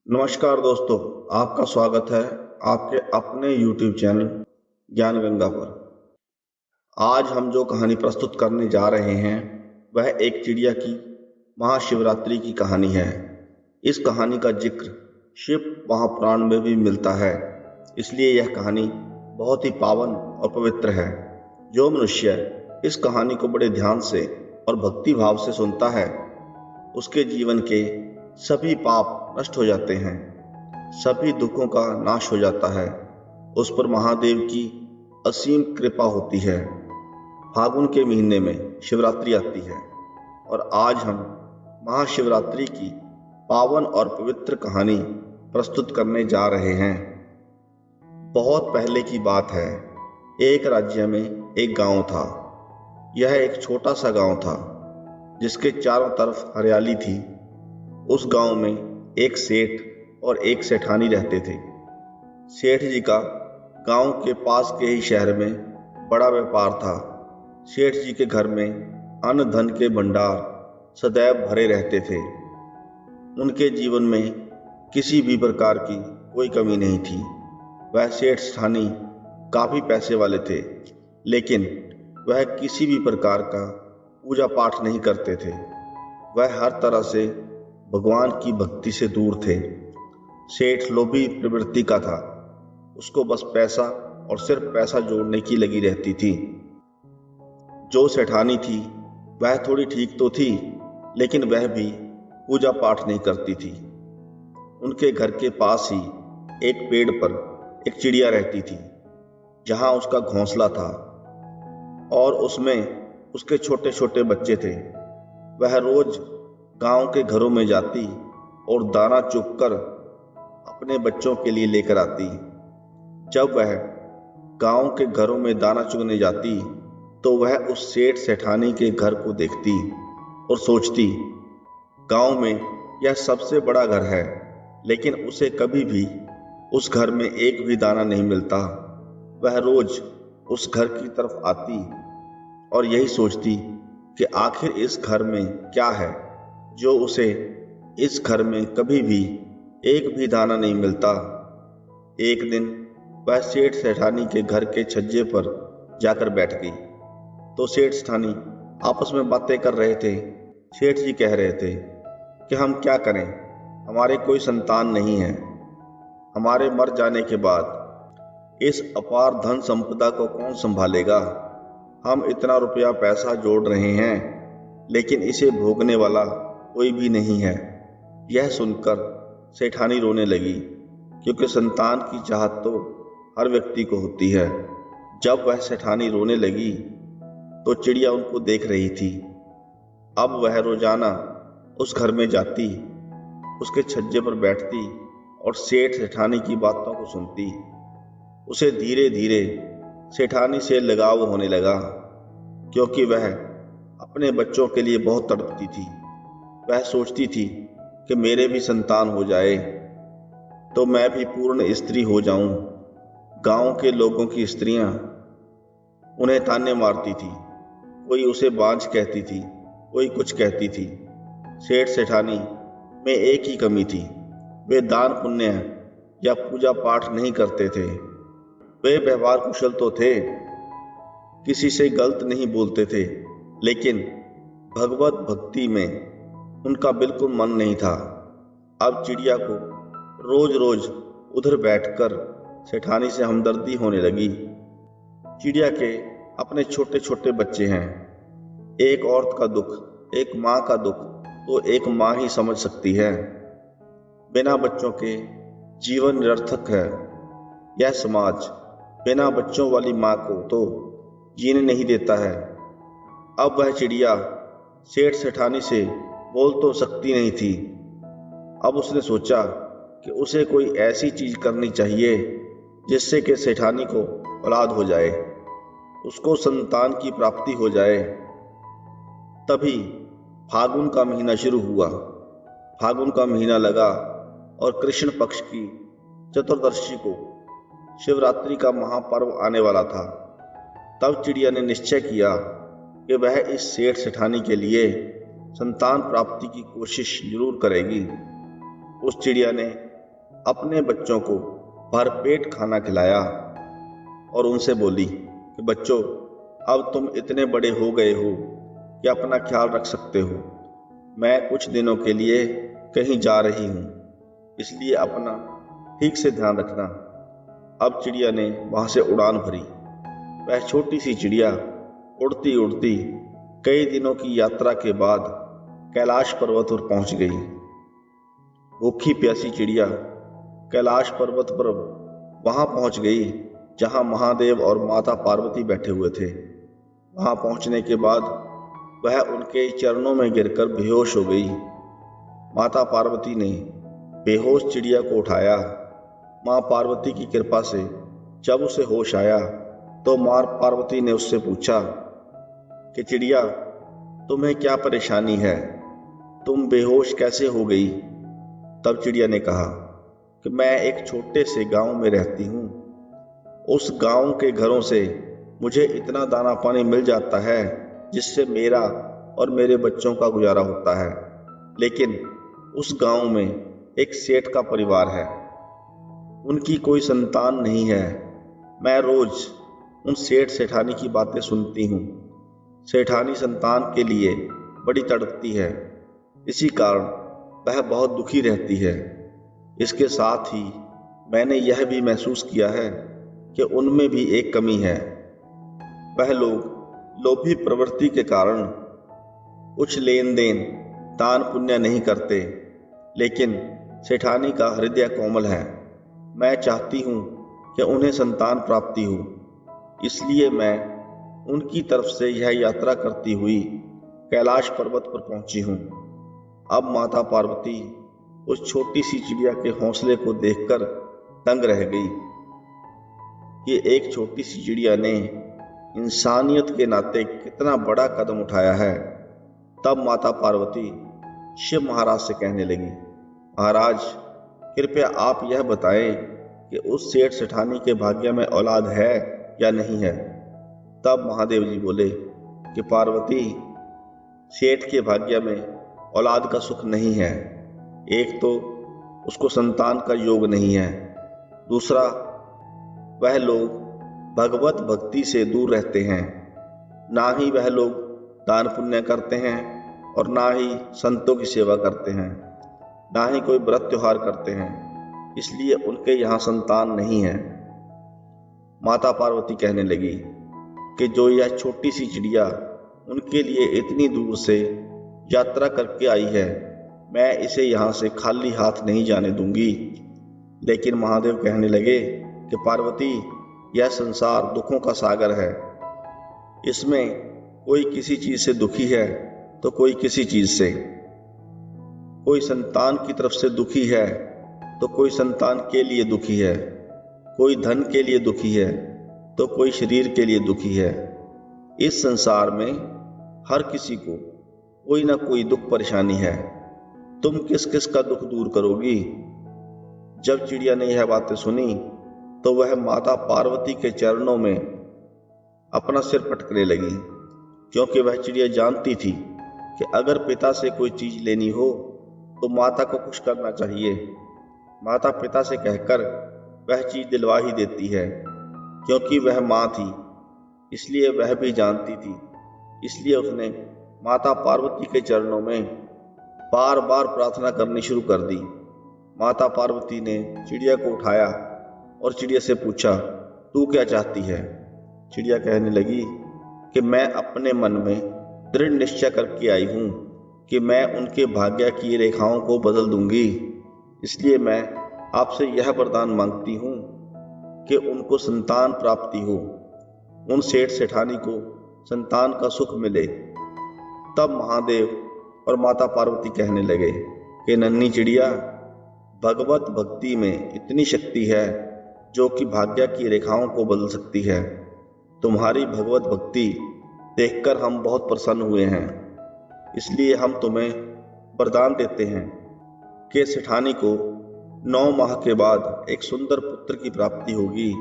नमस्कार दोस्तों, आपका स्वागत है आपके अपने YouTube चैनल ज्ञान गंगा पर। आज हम जो कहानी प्रस्तुत करने जा रहे हैं वह एक चिड़िया की महाशिवरात्रि की कहानी है। इस कहानी का जिक्र शिव महापुराण में भी मिलता है, इसलिए यह कहानी बहुत ही पावन और पवित्र है। जो मनुष्य इस कहानी को बड़े ध्यान से और भक्ति भाव से सुनता है, उसके जीवन के सभी पाप नष्ट हो जाते हैं, सभी दुखों का नाश हो जाता है, उस पर महादेव की असीम कृपा होती है। फागुन के महीने में शिवरात्रि आती है और आज हम महाशिवरात्रि की पावन और पवित्र कहानी प्रस्तुत करने जा रहे हैं। बहुत पहले की बात है, एक राज्य में एक गांव था। यह एक छोटा सा गांव था जिसके चारों तरफ हरियाली थी। उस गांव में एक सेठ और एक सेठानी रहते थे। सेठ जी का गांव के पास के ही शहर में बड़ा व्यापार था। सेठ जी के घर में अन्न धन के भंडार सदैव भरे रहते थे। उनके जीवन में किसी भी प्रकार की कोई कमी नहीं थी। वह सेठ सेठानी काफ़ी पैसे वाले थे, लेकिन वह किसी भी प्रकार का पूजा पाठ नहीं करते थे। वह हर तरह से भगवान की भक्ति से दूर थे। सेठ लोभी प्रवृत्ति का था। उसको बस पैसा और सिर्फ पैसा जोड़ने की लगी रहती थी। जो सेठानी थी वह थोड़ी ठीक तो थी, लेकिन वह भी पूजा पाठ नहीं करती थी। उनके घर के पास ही एक पेड़ पर एक चिड़िया रहती थी, जहां उसका घोंसला था और उसमें उसके छोटे छोटे बच्चे थे। वह रोज गांव के घरों में जाती और दाना चुगकर अपने बच्चों के लिए लेकर आती। जब वह गांव के घरों में दाना चुगने जाती तो वह उस सेठ सेठानी के घर को देखती और सोचती, गांव में यह सबसे बड़ा घर है, लेकिन उसे कभी भी उस घर में एक भी दाना नहीं मिलता। वह रोज उस घर की तरफ आती और यही सोचती कि आखिर इस घर में क्या है जो उसे इस घर में कभी भी एक भी दाना नहीं मिलता। एक दिन वह सेठ सेठानी के घर के छज्जे पर जाकर बैठ गई तो सेठ सेठानी आपस में बातें कर रहे थे। सेठ जी कह रहे थे कि हम क्या करें, हमारे कोई संतान नहीं है। हमारे मर जाने के बाद इस अपार धन संपदा को कौन संभालेगा। हम इतना रुपया पैसा जोड़ रहे हैं, लेकिन इसे भोगने वाला कोई भी नहीं है। यह सुनकर सेठानी रोने लगी, क्योंकि संतान की चाहत तो हर व्यक्ति को होती है। जब वह सेठानी रोने लगी तो चिड़िया उनको देख रही थी। अब वह रोजाना उस घर में जाती, उसके छज्जे पर बैठती और सेठ सेठानी की बातों को सुनती। उसे धीरे धीरे सेठानी से लगाव होने लगा, क्योंकि वह अपने बच्चों के लिए बहुत तड़पती थी। वह सोचती थी कि मेरे भी संतान हो जाए तो मैं भी पूर्ण स्त्री हो जाऊं। गांव के लोगों की स्त्रियां उन्हें ताने मारती थी, कोई उसे बांझ कहती थी, कोई कुछ कहती थी। सेठ सेठानी में एक ही कमी थी, वे दान पुण्य या पूजा पाठ नहीं करते थे। वे व्यवहार कुशल तो थे, किसी से गलत नहीं बोलते थे, लेकिन भगवत भक्ति में उनका बिल्कुल मन नहीं था। अब चिड़िया को रोज रोज उधर बैठकर सेठानी से हमदर्दी होने लगी। चिड़िया के अपने छोटे छोटे बच्चे हैं। एक औरत का दुख, एक माँ का दुख तो एक माँ ही समझ सकती है। बिना बच्चों के जीवन निरर्थक है। यह समाज बिना बच्चों वाली माँ को तो जीने नहीं देता है। अब वह चिड़िया सेठ सेठानी से बोल तो सकती नहीं थी। अब उसने सोचा कि उसे कोई ऐसी चीज करनी चाहिए जिससे कि सेठानी को औलाद हो जाए, उसको संतान की प्राप्ति हो जाए। तभी फागुन का महीना शुरू हुआ। फागुन का महीना लगा और कृष्ण पक्ष की चतुर्दशी को शिवरात्रि का महापर्व आने वाला था। तब चिड़िया ने निश्चय किया कि वह इस सेठ सेठानी के लिए संतान प्राप्ति की कोशिश जरूर करेगी। उस चिड़िया ने अपने बच्चों को भरपेट खाना खिलाया और उनसे बोली कि बच्चों, अब तुम इतने बड़े हो गए हो कि अपना ख्याल रख सकते हो। मैं कुछ दिनों के लिए कहीं जा रही हूँ, इसलिए अपना ठीक से ध्यान रखना। अब चिड़िया ने वहाँ से उड़ान भरी। वह छोटी सी चिड़िया उड़ती उड़ती कई दिनों की यात्रा के बाद कैलाश पर्वत पर पहुंच गई। भूखी प्यासी चिड़िया कैलाश पर्वत पर वहां पहुंच गई जहां महादेव और माता पार्वती बैठे हुए थे। वहां पहुंचने के बाद वह उनके चरणों में गिरकर बेहोश हो गई। माता पार्वती ने बेहोश चिड़िया को उठाया। मां पार्वती की कृपा से जब उसे होश आया तो मां पार्वती ने उससे पूछा कि चिड़िया, तुम्हें क्या परेशानी है? तुम बेहोश कैसे हो गई? तब चिड़िया ने कहा कि मैं एक छोटे से गांव में रहती हूँ। उस गांव के घरों से मुझे इतना दाना पानी मिल जाता है जिससे मेरा और मेरे बच्चों का गुजारा होता है। लेकिन उस गांव में एक सेठ का परिवार है, उनकी कोई संतान नहीं है। मैं रोज उन सेठ सेठानी की बातें सुनती हूँ। सेठानी संतान के लिए बड़ी तड़पती है, इसी कारण वह बहुत दुखी रहती है। इसके साथ ही मैंने यह भी महसूस किया है कि उनमें भी एक कमी है। वह लोग लोभी प्रवृत्ति के कारण कुछ लेन देन दान पुण्य नहीं करते, लेकिन सेठानी का हृदय कोमल है। मैं चाहती हूँ कि उन्हें संतान प्राप्ति हो, इसलिए मैं उनकी तरफ से यह यात्रा करती हुई कैलाश पर्वत पर पहुंची हूँ। अब माता पार्वती उस छोटी सी चिड़िया के हौसले को देखकर दंग रह गई कि एक छोटी सी चिड़िया ने इंसानियत के नाते कितना बड़ा कदम उठाया है। तब माता पार्वती शिव महाराज से कहने लगी, महाराज, कृपया आप यह बताएं कि उस सेठ सेठानी के भाग्य में औलाद है या नहीं है। तब महादेव जी बोले कि पार्वती, सेठ के भाग्य में औलाद का सुख नहीं है। एक तो उसको संतान का योग नहीं है, दूसरा वह लोग भगवत भक्ति से दूर रहते हैं। ना ही वह लोग दान पुण्य करते हैं और ना ही संतों की सेवा करते हैं, ना ही कोई व्रत त्योहार करते हैं, इसलिए उनके यहाँ संतान नहीं है। माता पार्वती कहने लगी कि जो यह छोटी सी चिड़िया उनके लिए इतनी दूर से यात्रा करके आई है, मैं इसे यहाँ से खाली हाथ नहीं जाने दूंगी। लेकिन महादेव कहने लगे कि पार्वती, यह संसार दुखों का सागर है। इसमें कोई किसी चीज से दुखी है तो कोई किसी चीज से। कोई संतान की तरफ से दुखी है तो कोई संतान के लिए दुखी है। कोई धन के लिए दुखी है तो कोई शरीर के लिए दुखी है। इस संसार में हर किसी को कोई ना कोई दुख परेशानी है। तुम किस किस का दुख दूर करोगी? जब चिड़िया ने यह बातें सुनी तो वह माता पार्वती के चरणों में अपना सिर पटकने लगी, क्योंकि वह चिड़िया जानती थी कि अगर पिता से कोई चीज लेनी हो तो माता को खुश करना चाहिए। माता पिता से कहकर वह चीज दिलवा ही देती है, क्योंकि वह माँ थी, इसलिए वह भी जानती थी। इसलिए उसने माता पार्वती के चरणों में बार बार प्रार्थना करनी शुरू कर दी। माता पार्वती ने चिड़िया को उठाया और चिड़िया से पूछा, तू क्या चाहती है? चिड़िया कहने लगी कि मैं अपने मन में दृढ़ निश्चय करके आई हूँ कि मैं उनके भाग्य की रेखाओं को बदल दूंगी। इसलिए मैं आपसे यह वरदान मांगती हूँ कि उनको संतान प्राप्ति हो, उन सेठ सेठानी को संतान का सुख मिले। तब महादेव और माता पार्वती कहने लगे कि नन्ही चिड़िया, भगवत भक्ति में इतनी शक्ति है जो कि भाग्य की रेखाओं को बदल सकती है। तुम्हारी भगवत भक्ति देखकर हम बहुत प्रसन्न हुए हैं, इसलिए हम तुम्हें वरदान देते हैं कि सेठानी को 9 माह के बाद एक सुंदर पुत्र की प्राप्ति होगी।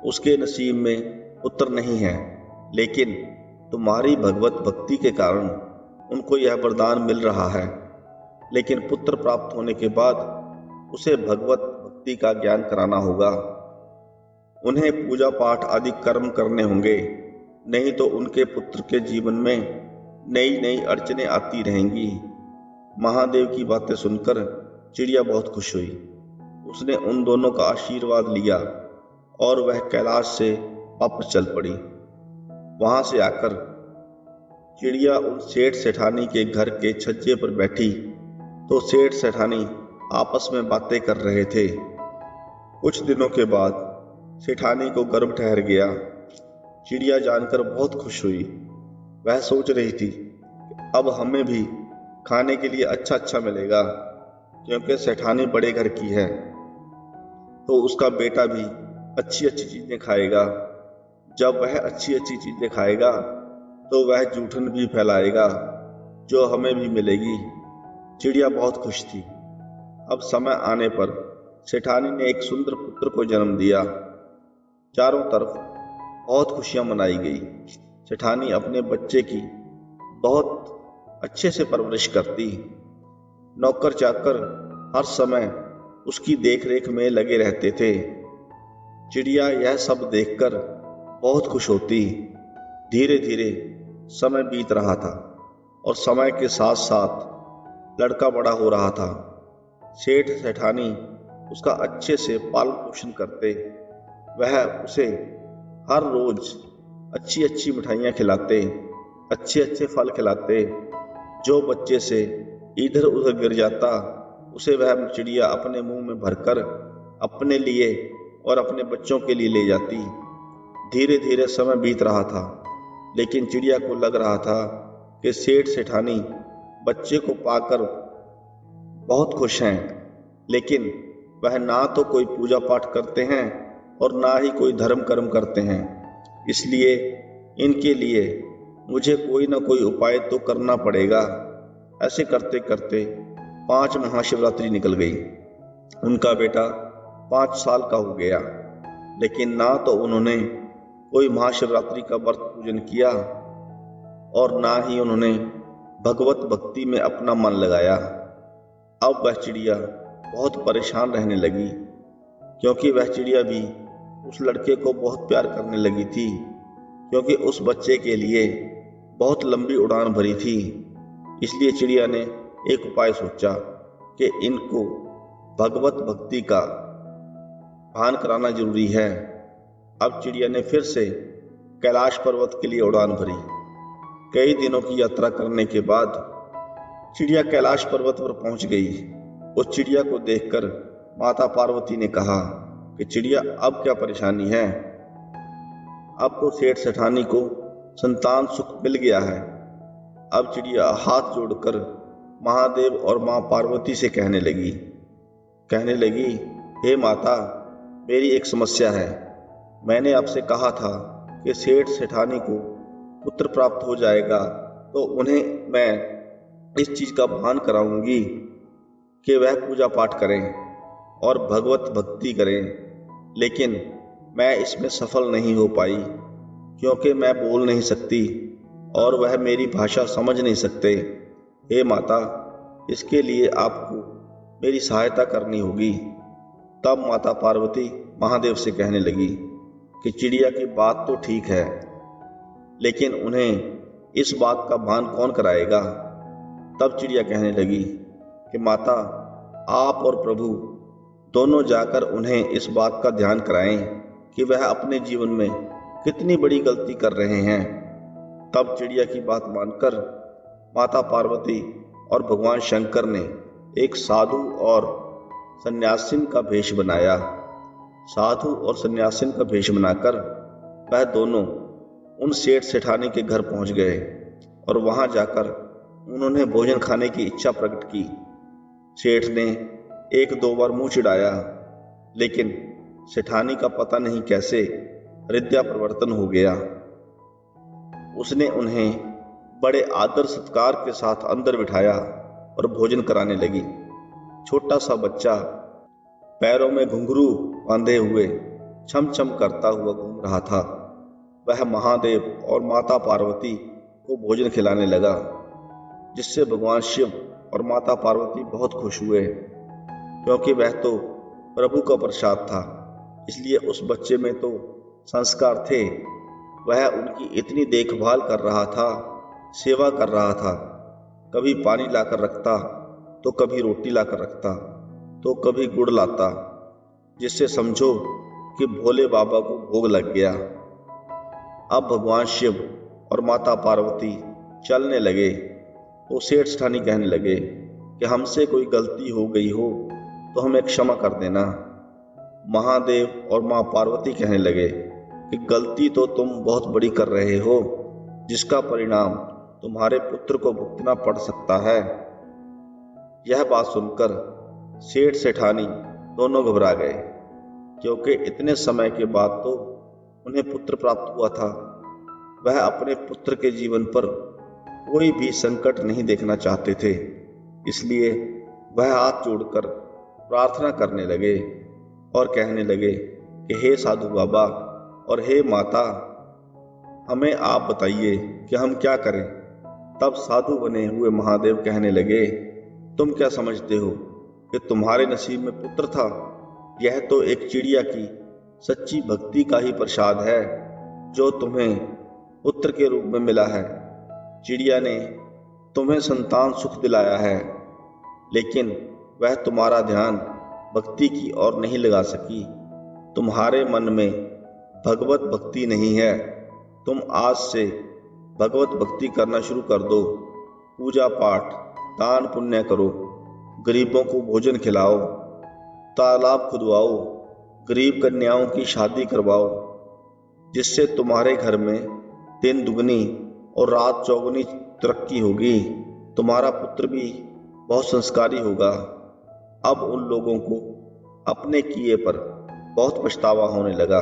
उसके नसीब में पुत्र नहीं है, लेकिन तुम्हारी भगवत भक्ति के कारण उनको यह वरदान मिल रहा है। लेकिन पुत्र प्राप्त होने के बाद उसे भगवत भक्ति का ज्ञान कराना होगा। उन्हें पूजा पाठ आदि कर्म करने होंगे, नहीं तो उनके पुत्र के जीवन में नई नई अड़चनें आती रहेंगी। महादेव की बातें सुनकर चिड़िया बहुत खुश हुई। उसने उन दोनों का आशीर्वाद लिया और वह कैलाश से वापस चल पड़ी। वहां से आकर चिड़िया उन सेठ सेठानी के घर के छज्जे पर बैठी तो सेठ सेठानी आपस में बातें कर रहे थे। कुछ दिनों के बाद सेठानी को गर्भ ठहर गया। चिड़िया जानकर बहुत खुश हुई। वह सोच रही थी कि अब हमें भी खाने के लिए अच्छा अच्छा मिलेगा, क्योंकि सेठानी बड़े घर की है तो उसका बेटा भी अच्छी अच्छी चीजें खाएगा। जब वह अच्छी अच्छी चीजें खाएगा तो वह जूठन भी फैलाएगा जो हमें भी मिलेगी। चिड़िया बहुत खुश थी। अब समय आने पर सेठानी ने एक सुंदर पुत्र को जन्म दिया। चारों तरफ बहुत खुशियां मनाई गई। सेठानी अपने बच्चे की बहुत अच्छे से परवरिश करती। नौकर चाकर हर समय उसकी देखरेख में लगे रहते थे। चिड़िया यह सब देखकर बहुत खुश होती। धीरे धीरे समय बीत रहा था और समय के साथ साथ लड़का बड़ा हो रहा था। सेठ सेठानी उसका अच्छे से पालन पोषण करते। वह उसे हर रोज अच्छी अच्छी मिठाइयाँ खिलाते, अच्छे अच्छे फल खिलाते। जो बच्चे से इधर उधर गिर जाता उसे वह चिड़िया अपने मुंह में भरकर अपने लिए और अपने बच्चों के लिए ले जाती। धीरे धीरे समय बीत रहा था, लेकिन चिड़िया को लग रहा था कि सेठ सेठानी बच्चे को पाकर बहुत खुश हैं, लेकिन वह ना तो कोई पूजा पाठ करते हैं और ना ही कोई धर्म कर्म करते हैं। इसलिए इनके लिए मुझे कोई ना कोई उपाय तो करना पड़ेगा। ऐसे करते करते 5 महाशिवरात्रि निकल गई। उनका बेटा 5 साल का हो गया, लेकिन ना तो उन्होंने कोई महाशिवरात्रि का व्रत पूजन किया और ना ही उन्होंने भगवत भक्ति में अपना मन लगाया। अब वह चिड़िया बहुत परेशान रहने लगी, क्योंकि वह चिड़िया भी उस लड़के को बहुत प्यार करने लगी थी, क्योंकि उस बच्चे के लिए बहुत लंबी उड़ान भरी थी। इसलिए चिड़िया ने एक उपाय सोचा कि इनको भगवत भक्ति का भान कराना जरूरी है। अब चिड़िया ने फिर से कैलाश पर्वत के लिए उड़ान भरी। कई दिनों की यात्रा करने के बाद चिड़िया कैलाश पर्वत पर पहुंच गई। उस चिड़िया को देखकर माता पार्वती ने कहा कि चिड़िया, अब क्या परेशानी है? अब तो सेठ सेठानी को संतान सुख मिल गया है। अब चिड़िया हाथ जोड़कर महादेव और मां पार्वती से कहने लगी, हे माता, मेरी एक समस्या है। मैंने आपसे कहा था कि सेठ सेठानी को पुत्र प्राप्त हो जाएगा तो उन्हें मैं इस चीज का भान कराऊंगी कि वह पूजा पाठ करें और भगवत भक्ति करें, लेकिन मैं इसमें सफल नहीं हो पाई, क्योंकि मैं बोल नहीं सकती और वह मेरी भाषा समझ नहीं सकते। हे माता, इसके लिए आपको मेरी सहायता करनी होगी। तब माता पार्वती महादेव से कहने लगी कि चिड़िया की बात तो ठीक है, लेकिन उन्हें इस बात का भान कौन कराएगा? तब चिड़िया कहने लगी कि माता, आप और प्रभु दोनों जाकर उन्हें इस बात का ध्यान कराएं कि वह अपने जीवन में कितनी बड़ी गलती कर रहे हैं। तब चिड़िया की बात मानकर माता पार्वती और भगवान शंकर ने एक साधु और सन्यासिन का भेष बनाया। साधु और सन्यासिन का भेष बनाकर वह दोनों उन सेठ सेठानी के घर पहुंच गए और वहां जाकर उन्होंने भोजन खाने की इच्छा प्रकट की। सेठ ने 1-2 बार मुंह चिढ़ाया, लेकिन सेठानी का पता नहीं कैसे हृदय परिवर्तन हो गया। उसने उन्हें बड़े आदर सत्कार के साथ अंदर बिठाया और भोजन कराने लगी। छोटा सा बच्चा पैरों में घुंघरू बांधे हुए छम छम करता हुआ घूम रहा था। वह महादेव और माता पार्वती को भोजन खिलाने लगा, जिससे भगवान शिव और माता पार्वती बहुत खुश हुए, क्योंकि वह तो प्रभु का प्रसाद था, इसलिए उस बच्चे में तो संस्कार थे। वह उनकी इतनी देखभाल कर रहा था, सेवा कर रहा था। कभी पानी लाकर रखता, तो कभी रोटी लाकर रखता, तो कभी गुड़ लाता, जिससे समझो कि भोले बाबा को भोग लग गया। अब भगवान शिव और माता पार्वती चलने लगे तो सेठ सेठानी कहने लगे कि हमसे कोई गलती हो गई हो तो हमें क्षमा कर देना। महादेव और माँ पार्वती कहने लगे कि गलती तो तुम बहुत बड़ी कर रहे हो, जिसका परिणाम तुम्हारे पुत्र को भुगतना पड़ सकता है। यह बात सुनकर सेठ सेठानी दोनों घबरा गए, क्योंकि इतने समय के बाद तो उन्हें पुत्र प्राप्त हुआ था। वह अपने पुत्र के जीवन पर कोई भी संकट नहीं देखना चाहते थे, इसलिए वह हाथ जोड़कर प्रार्थना करने लगे और कहने लगे कि हे साधु बाबा और हे माता, हमें आप बताइए कि हम क्या करें। तब साधु बने हुए महादेव कहने लगे, तुम क्या समझते हो कि तुम्हारे नसीब में पुत्र था? यह तो एक चिड़िया की सच्ची भक्ति का ही प्रसाद है जो तुम्हें पुत्र के रूप में मिला है। चिड़िया ने तुम्हें संतान सुख दिलाया है, लेकिन वह तुम्हारा ध्यान भक्ति की ओर नहीं लगा सकी। तुम्हारे मन में भगवत भक्ति नहीं है। तुम आज से भगवत भक्ति करना शुरू कर दो। पूजा पाठ, दान पुण्य करो, गरीबों को भोजन खिलाओ, तालाब खुदवाओ, गरीब कन्याओं की शादी करवाओ, जिससे तुम्हारे घर में दिन दुगनी और रात चौगुनी तरक्की होगी। तुम्हारा पुत्र भी बहुत संस्कारी होगा। अब उन लोगों को अपने किए पर बहुत पछतावा होने लगा।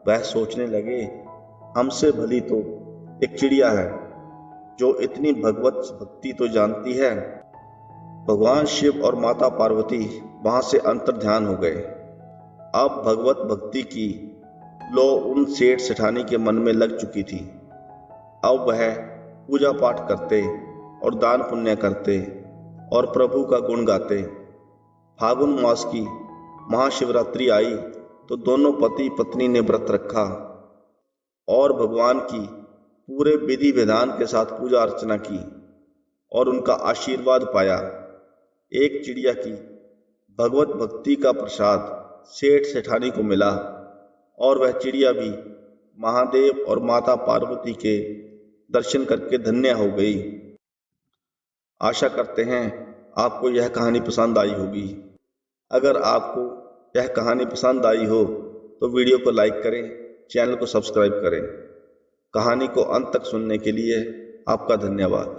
वह सोचने लगे, हमसे भली तो एक चिड़िया है जो इतनी भगवत भक्ति तो जानती है। भगवान शिव और माता पार्वती वहां से अंतर्ध्यान हो गए। अब भगवत भक्ति की लो उन सेठ सेठानी के मन में लग चुकी थी। अब वह पूजा पाठ करते और दान पुण्य करते और प्रभु का गुण गाते। फागुन मास की महाशिवरात्रि आई तो दोनों पति पत्नी ने व्रत रखा और भगवान की पूरे विधि विधान के साथ पूजा अर्चना की और उनका आशीर्वाद पाया। एक चिड़िया की भगवत भक्ति का प्रसाद सेठ सेठानी को मिला और वह चिड़िया भी महादेव और माता पार्वती के दर्शन करके धन्य हो गई। आशा करते हैं आपको यह कहानी पसंद आई होगी। अगर आपको यह कहानी पसंद आई हो तो वीडियो को लाइक करें, चैनल को सब्सक्राइब करें। कहानी को अंत तक सुनने के लिए आपका धन्यवाद।